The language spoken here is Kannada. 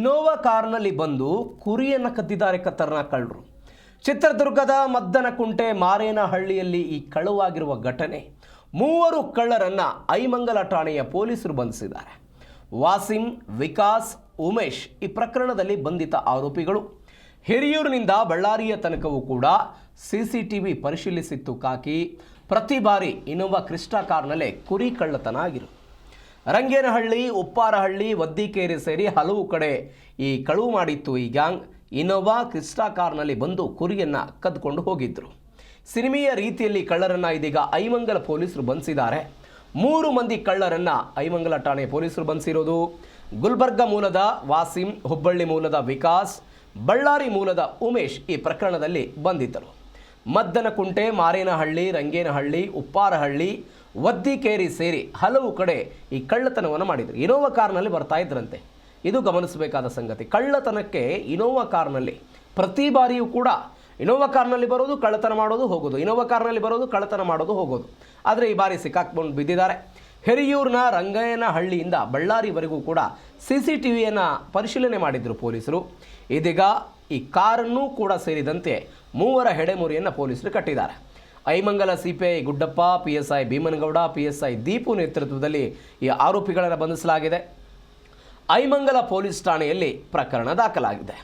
ಇನೋವಾ ಕಾರ್ನಲ್ಲಿ ಬಂದು ಕುರಿಯನ್ನು ಕದ್ದಿದ್ದಾರೆ ಖತರ್ನಾಕ್ ಕಳ್ಳರು. ಚಿತ್ರದುರ್ಗದ ಮದ್ದನಕುಂಟೆ ಮಾರೇನಹಳ್ಳಿಯಲ್ಲಿ ಈ ಕಳುವಾಗಿರುವ ಘಟನೆ. 3 ಕಳ್ಳರನ್ನ ಐಮಂಗಲ ಠಾಣೆಯ ಪೊಲೀಸರು ಬಂಧಿಸಿದ್ದಾರೆ. ವಾಸಿಂ, ವಿಕಾಸ್, ಉಮೇಶ್ ಈ ಪ್ರಕರಣದಲ್ಲಿ ಬಂಧಿತ ಆರೋಪಿಗಳು. ಹಿರಿಯೂರಿನಿಂದ ಬಳ್ಳಾರಿಯ ತನಕವೂ ಕೂಡ ಸಿಸಿಟಿವಿ ಪರಿಶೀಲಿಸಿತ್ತು ಖಾಕಿ. ಪ್ರತಿ ಬಾರಿ ಇನೋವಾ ಕ್ರಿಸ್ಟಾ ಕಾರ್ನಲ್ಲೇ ಕುರಿ ಕಳ್ಳತನ ಆಗಿರು. ರಂಗೇನಹಳ್ಳಿ, ಉಪ್ಪಾರಹಳ್ಳಿ, ವದ್ದಿಕೇರಿ ಸೇರಿ ಹಲವು ಕಡೆ ಈ ಕಳುವು ಮಾಡಿತ್ತು ಈ ಗ್ಯಾಂಗ್. ಇನೋವಾ ಕ್ರಿಸ್ಟಾ ಕಾರ್ನಲ್ಲಿ ಬಂದು ಕುರಿಯನ್ನು ಕದ್ಕೊಂಡು ಹೋಗಿದ್ರು. ಸಿನಿಮೆಯ ರೀತಿಯಲ್ಲಿ ಕಳ್ಳರನ್ನ ಇದೀಗ ಐಮಂಗಲ ಪೊಲೀಸರು ಬಂಧಿಸಿದ್ದಾರೆ. 3 ಮಂದಿ ಕಳ್ಳರನ್ನ ಐಮಂಗಲ ಠಾಣೆ ಪೊಲೀಸರು ಬಂಧಿಸಿರೋದು. ಗುಲ್ಬರ್ಗ ಮೂಲದ ವಾಸಿಂ, ಹುಬ್ಬಳ್ಳಿ ಮೂಲದ ವಿಕಾಸ್, ಬಳ್ಳಾರಿ ಮೂಲದ ಉಮೇಶ್ ಈ ಪ್ರಕರಣದಲ್ಲಿ ಬಂಧಿತರು. ಮದ್ದನಕುಂಟೆ, ಮಾರೇನಹಳ್ಳಿ, ರಂಗೇನಹಳ್ಳಿ, ಉಪ್ಪಾರಹಳ್ಳಿ, ವದ್ದಿಕೇರಿ ಸೇರಿ ಹಲವು ಕಡೆ ಈ ಕಳ್ಳತನವನ್ನು ಮಾಡಿದರು. ಇನೋವಾ ಕಾರ್ನಲ್ಲಿ ಬರ್ತಾ ಇದ್ರಂತೆ. ಇದು ಗಮನಿಸಬೇಕಾದ ಸಂಗತಿ. ಕಳ್ಳತನಕ್ಕೆ ಇನೋವಾ ಕಾರ್ನಲ್ಲಿ ಪ್ರತಿ ಬಾರಿಯೂ ಕೂಡ ಇನೋವಾ ಕಾರ್ನಲ್ಲಿ ಬರೋದು, ಕಳ್ಳತನ ಮಾಡೋದು, ಹೋಗೋದು, ಇನೋವಾ ಕಾರ್ನಲ್ಲಿ ಬರೋದು, ಕಳ್ಳತನ ಮಾಡೋದು, ಹೋಗೋದು. ಆದರೆ ಈ ಬಾರಿ ಸಿಕ್ಕಾಕ್ಕೊಂಡು ಬಿದ್ದಿದ್ದಾರೆ. ಹಿರಿಯೂರಿನ ರಂಗೇನಹಳ್ಳಿಯಿಂದ ಬಳ್ಳಾರಿವರೆಗೂ ಕೂಡ CCTVಯನ್ನು ಪರಿಶೀಲನೆ ಮಾಡಿದ್ರು ಪೊಲೀಸರು. ಇದೀಗ ಈ ಕಾರನ್ನು ಕೂಡ ಸೇರಿದಂತೆ 3 ಹೆಡೆಮುರಿಯನ್ನು ಪೊಲೀಸರು ಕಟ್ಟಿದ್ದಾರೆ. Aimangala CPI Guddappa, PSI Bhimanagouda, PSI Deepu ನೇತೃತ್ವದಲ್ಲಿ ಈ ಆರೋಪಿಗಳನ್ನು ಬಂಧಿಸಲಾಗಿದೆ. ಐಮಂಗಲ ಪೊಲೀಸ್ ಠಾಣೆಯಲ್ಲಿ ಪ್ರಕರಣ ದಾಖಲಾಗಿದೆ.